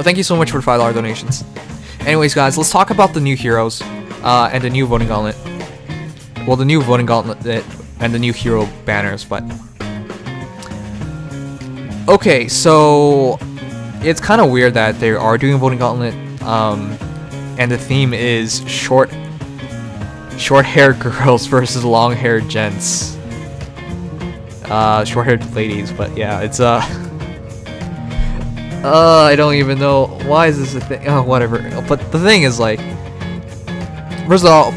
Well, thank you so much for the $5 donations. Anyways, guys, let's talk about the new heroes and the new voting gauntlet. Well, the new voting gauntlet and the new hero banners, but okay, so it's kind of weird that they are doing a voting gauntlet, and the theme is short-haired girls versus long-haired gents. Short-haired ladies, but yeah, it's I don't even know why is this a thing. Oh, whatever. But the thing is, like, first of all,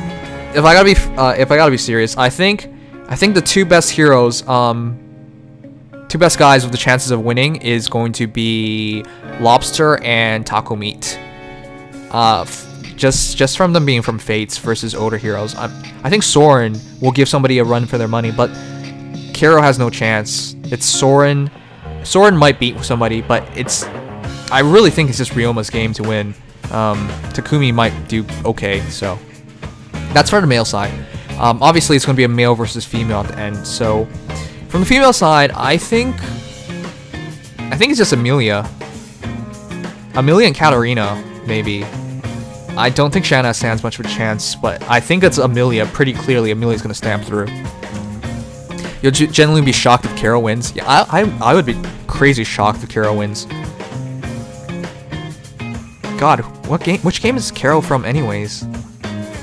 if I gotta be serious, I think the two best heroes, two best guys with the chances of winning is going to be Lobster and Taco Meat. Just from them being from Fates versus older heroes. I think Soren will give somebody a run for their money, but Kero has no chance. It's Soren. Soren might beat somebody, but I really think it's just Ryoma's game to win. Takumi might do okay, so that's for the male side. Obviously, it's going to be a male versus female at the end. So from the female side, I think it's just Amelia and Katarina, maybe. I don't think Shanna stands much of a chance, but I think it's Amelia. Pretty clearly, Amelia's going to stamp through. You'll genuinely be shocked if Kero wins. Yeah, I would be crazy shocked if Kero wins. God, which game is Kero from anyways?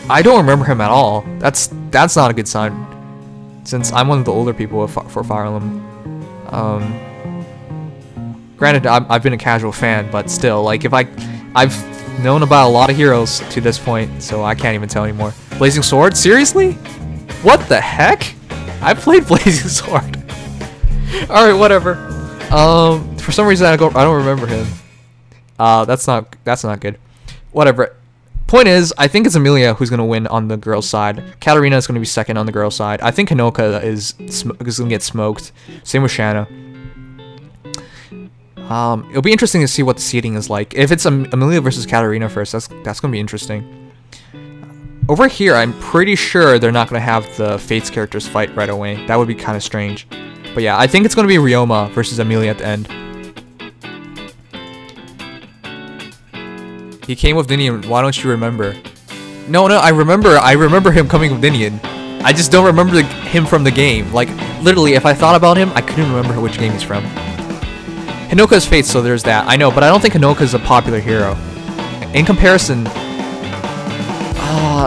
I don't remember him at all. That's not a good sign, since I'm one of the older people for Fire Emblem. Granted, I've been a casual fan, but still, like, I've known about a lot of heroes to this point, so I can't even tell anymore. Blazing Sword? Seriously? What the heck? I played Blazing Sword. Alright, whatever. For some reason I don't remember him. That's not good. Whatever. Point is, I think it's Amelia who's gonna win on the girls' side. Katarina is gonna be second on the girls' side. I think Hinoka is gonna get smoked. Same with Shanna. It'll be interesting to see what the seeding is like. If it's Amelia versus Katarina first, that's gonna be interesting. Over here, I'm pretty sure they're not gonna have the Fates characters fight right away. That would be kind of strange. But yeah, I think it's gonna be Ryoma versus Amelia at the end. He came with Ninian. Why don't you remember? No, I remember him coming with Ninian. I just don't remember him from the game. Like, literally, if I thought about him, I couldn't remember which game he's from. Hinoka is Fates, so there's that. I know, but I don't think Hinoka is a popular hero. In comparison,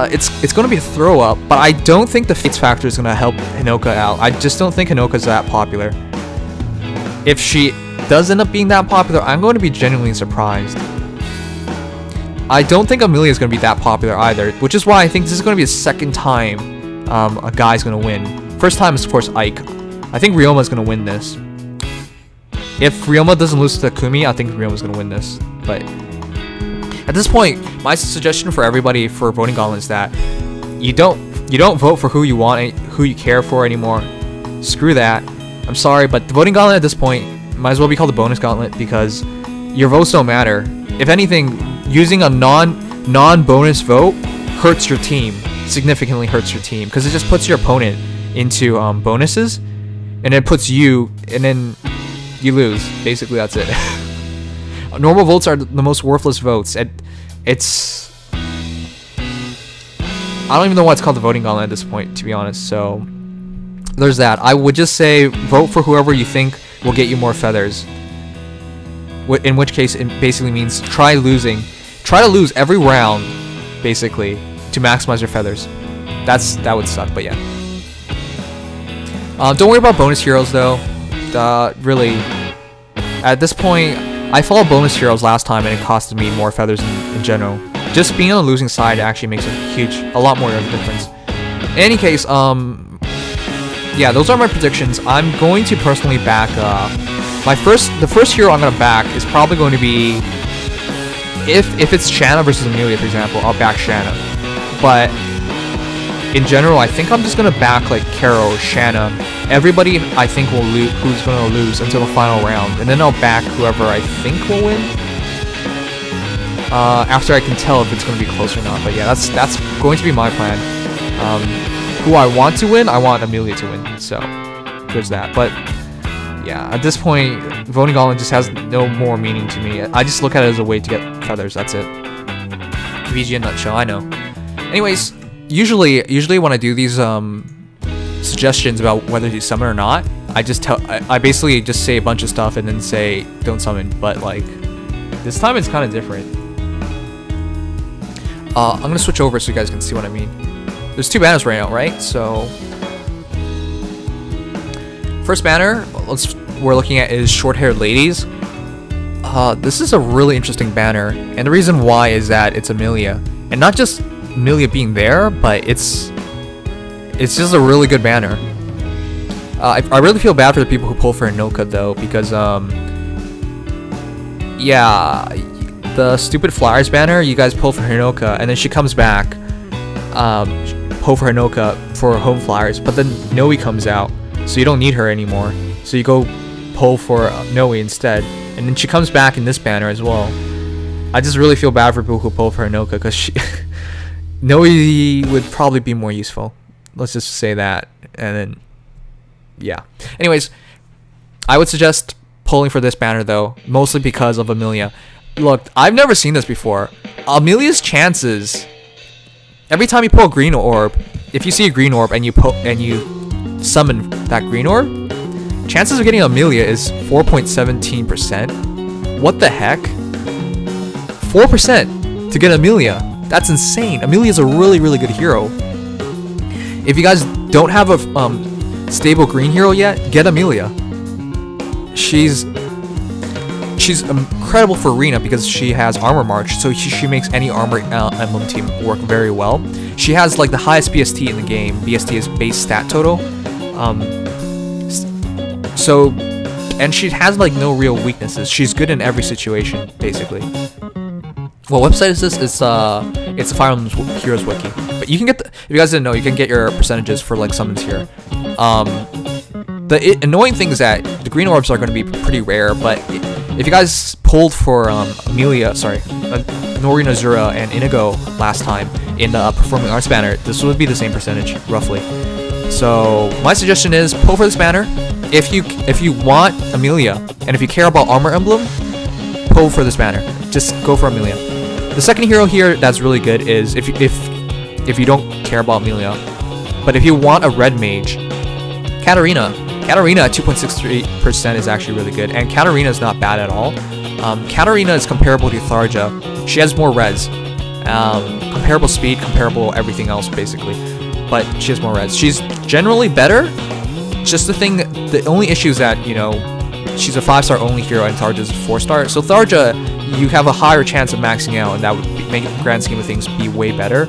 it's going to be a throw up, but I don't think the Fates factor is going to help Hinoka out. I just don't think Hinoka is that popular. If she does end up being that popular, I'm going to be genuinely surprised. I don't think Amelia is going to be that popular either, which is why I think this is going to be the second time a guy's going to win. First time is, of course, Ike. I think Ryoma is going to win this. If Ryoma doesn't lose to Takumi, I think Ryoma's going to win this. But at this point, my suggestion for everybody for Voting Gauntlet is that you don't vote for who you want, who you care for anymore. Screw that. I'm sorry, but the Voting Gauntlet at this point might as well be called the Bonus Gauntlet, because your votes don't matter. If anything, using a non-bonus vote hurts your team, significantly hurts your team, because it just puts your opponent into bonuses, and it puts you, and then you lose. Basically, that's it. Normal votes are the most worthless votes. It's I don't even know why it's called the Voting Gauntlet at this point, to be honest. So there's that. I would just say vote for whoever you think will get you more feathers. In which case, it basically means try to lose every round, basically, to maximize your feathers. That would suck, but yeah. Don't worry about bonus heroes though. Really, at this point, I followed bonus heroes last time and it costed me more feathers in general. Just being on the losing side actually makes a lot more of a difference. In any case, yeah, those are my predictions. I'm going to personally back the first hero I'm gonna back is probably going to be, if it's Shanna versus Amelia, for example, I'll back Shanna. But in general, I think I'm just gonna back like Kero or Shanna. Everybody I think will lose, who's gonna lose until the final round, and then I'll back whoever I think will win. After I can tell if it's gonna be close or not. But yeah, that's going to be my plan. Who I want to win, I want Amelia to win. So there's that. But yeah, at this point, Voting Gauntlet just has no more meaning to me. I just look at it as a way to get feathers, that's it. VG in a nutshell, I know. Anyways, usually when I do these suggestions about whether to summon or not, I basically just say a bunch of stuff and then say don't summon, but like this time it's kind of different. I'm gonna switch over so you guys can see what I mean. There's 2 banners right now, right? So first banner we're looking at is short-haired ladies. This is a really interesting banner, and the reason why is that it's Amelia, and not just Amelia being there, but it's just a really good banner. I really feel bad for the people who pull for Hinoka though, because yeah, the stupid Flyers banner, you guys pull for Hinoka, and then she comes back, pull for Hinoka for home Flyers, but then Noe comes out, so you don't need her anymore, so you go pull for Noe instead, and then she comes back in this banner as well. I just really feel bad for people who pull for Hinoka, because Noe would probably be more useful. Let's just say that, and then yeah. Anyways, I would suggest pulling for this banner though, mostly because of Amelia. Look, I've never seen this before. Amelia's chances, every time you pull a green orb, if you see a green orb and you summon that green orb, chances of getting Amelia is 4.17%. What the heck? 4% to get Amelia. That's insane. Amelia's a really good hero. If you guys don't have a stable green hero yet, get Amelia. She's incredible for Arena because she has Armor March, so she makes any Armor Emblem team work very well. She has like the highest BST in the game. BST is base stat total. And she has like no real weaknesses. She's good in every situation, basically. What website is this? It's a Fire Emblem Heroes wiki. But you can get if you guys didn't know, you can get your percentages for like summons here. The annoying thing is that the green orbs are going to be pretty rare, but if you guys pulled for Amelia, sorry, Norina Azura and Inigo last time in the Performing Arts banner, this would be the same percentage, roughly. So my suggestion is pull for this banner. If you want Amelia, and if you care about Armor Emblem, pull for this banner. Just go for Amelia. The second hero here that's really good is if you don't care about Amelia, but if you want a red mage, Katarina at 2.63% is actually really good, and Katarina is not bad at all. Katarina is comparable to Tharja. She has more res, comparable speed, comparable everything else basically, but she has more res. She's generally better. Just the only issue is that, you know, she's a 5-star only hero and Tharja is a 4-star. So Tharja, you have a higher chance of maxing out, and that would make the grand scheme of things be way better.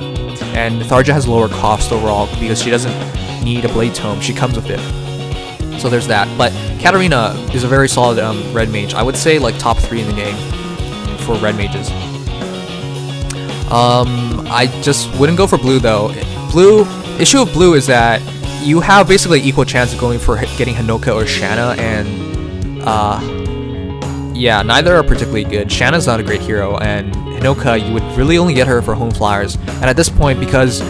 And Tharja has lower cost overall because she doesn't need a blade tome. She comes with it. So there's that. But Katarina is a very solid red mage. I would say like top 3 in the game for red mages. I just wouldn't go for blue though. Issue of blue is that you have basically equal chance of going for getting Hinoka or Shanna, and yeah, neither are particularly good. Shanna's not a great hero, and Hinoka, you would really only get her for home Flyers. And at this point, because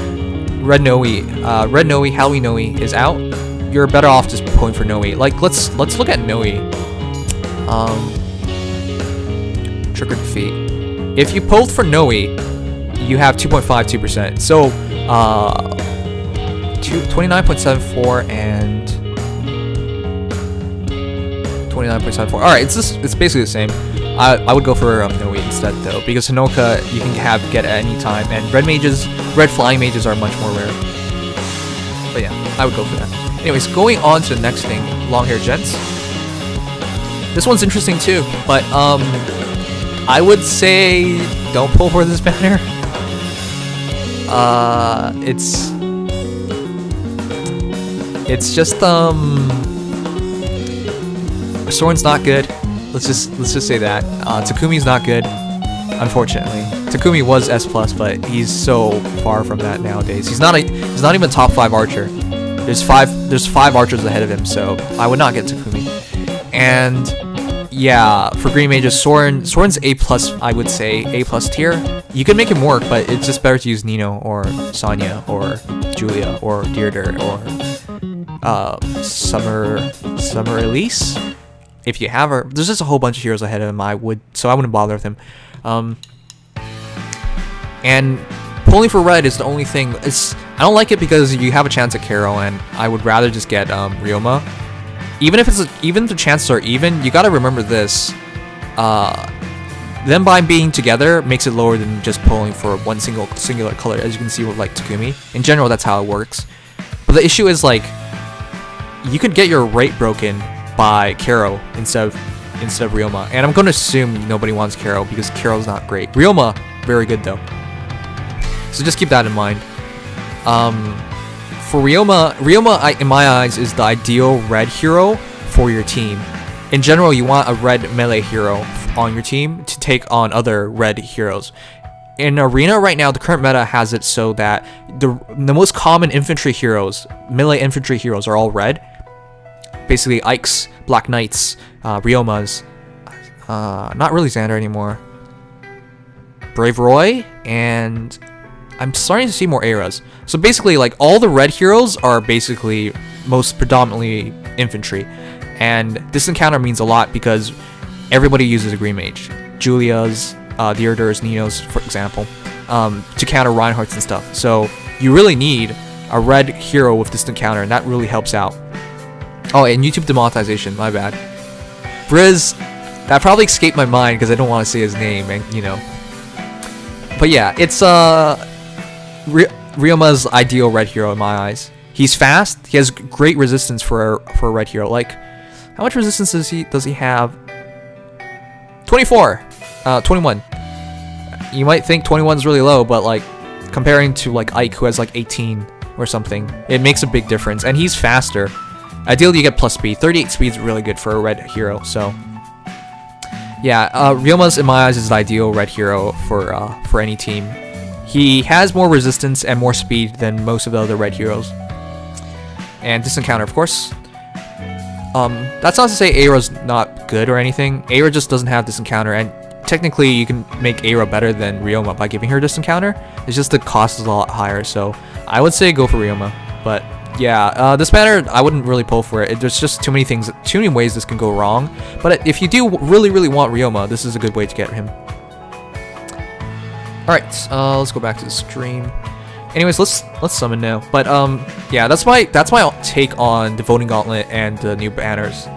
Red Noe, Halloween Noe is out, you're better off just pulling for Noe. Like let's look at Noe. Trick or defeat. If you pulled for Noe, you have 2.52%. So 29.74 and 29.74. All right, it's basically the same. I would go for Noe instead though, because Hinoka you can get at any time, and red flying mages are much more rare. But yeah, I would go for that. Anyways, going on to the next thing, long-haired gents. This one's interesting too, but I would say don't pull for this banner. It's just Soren's not good. Let's just say that. Takumi's not good, unfortunately. Takumi was S+, but he's so far from that nowadays. He's not even top 5 archer. There's five archers ahead of him, so I would not get Takumi. And yeah, for green mages, Soren's A+, I would say A+ tier. You can make him work, but it's just better to use Nino or Sonya or Julia or Deirdre or Summer Elise. if you have her, there's just a whole bunch of heroes ahead of him. I wouldn't bother with him. And pulling for red is the only thing. I don't like it because you have a chance at Carol, and I would rather just get Ryoma. Even if the chances are even, you gotta remember this. Them by being together makes it lower than just pulling for one singular color, as you can see with like Takumi. In general, that's how it works. But the issue is like, you could get your rate broken by Karo instead of Ryoma, and I'm going to assume nobody wants Karo because Karo's not great. Ryoma, very good though. So just keep that in mind. For Ryoma, in my eyes, is the ideal red hero for your team. In general, you want a red melee hero on your team to take on other red heroes. In Arena right now, the current meta has it so that the most common infantry heroes, melee infantry heroes, are all red. Basically, Ikes, Black Knights, Ryomas, not really Xander anymore, Brave Roy, and I'm starting to see more Eras. So basically, like, all the red heroes are basically most predominantly infantry. And this encounter means a lot because everybody uses a green mage. Julia's, Deirdre's, Nino's, for example, to counter Reinhardt's and stuff. So you really need a red hero with this encounter, and that really helps out. Oh, and YouTube demonetization, my bad. Briz, that probably escaped my mind because I don't want to say his name, and you know. But yeah, it's Ryoma's ideal red hero in my eyes. He's fast. He has great resistance for a red hero. Like, how much resistance does he have? 24, 21. You might think 21 is really low, but like comparing to like Ike, who has like 18 or something, it makes a big difference. And he's faster. Ideally, you get plus speed. 38 speed is really good for a red hero. So yeah, Ryoma's in my eyes is the ideal red hero for any team. He has more resistance and more speed than most of the other red heroes. And this encounter, of course. That's not to say Aira's not good or anything. Aira just doesn't have this encounter, and technically you can make Aira better than Ryoma by giving her this encounter. It's just the cost is a lot higher, so I would say go for Ryoma. But yeah, this banner, I wouldn't really pull for it. There's just too many things, too many ways this can go wrong. But if you do really want Ryoma, this is a good way to get him. Alright, let's go back to the stream. Anyways, let's summon now. But yeah, that's my take on the Voting Gauntlet and the new banners.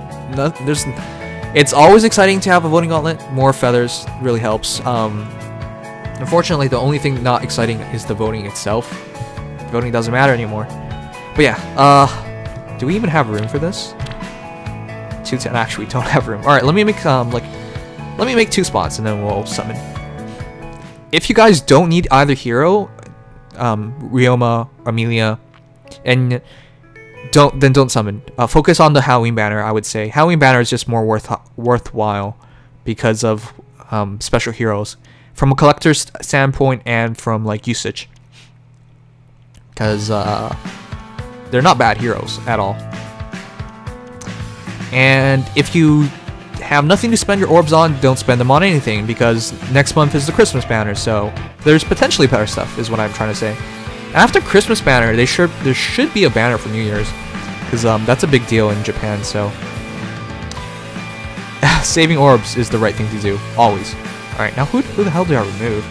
It's always exciting to have a Voting Gauntlet. More feathers really helps. Unfortunately, the only thing not exciting is the voting itself. Voting doesn't matter anymore. But yeah, do we even have room for this? 210. Actually, we don't have room. All right, let me make let me make 2 spots and then we'll summon. If you guys don't need either hero, Ryoma, Amelia, and don't summon. Focus on the Halloween banner. I would say Halloween banner is just more worthwhile because of special heroes from a collector's standpoint and from like usage, because they're not bad heroes at all. And if you have nothing to spend your orbs on, don't spend them on anything, because next month is the Christmas banner, so there's potentially better stuff, is what I'm trying to say. After Christmas banner, there should be a banner for New Year's, because that's a big deal in Japan, so saving orbs is the right thing to do, always. Alright, now who the hell did I remove?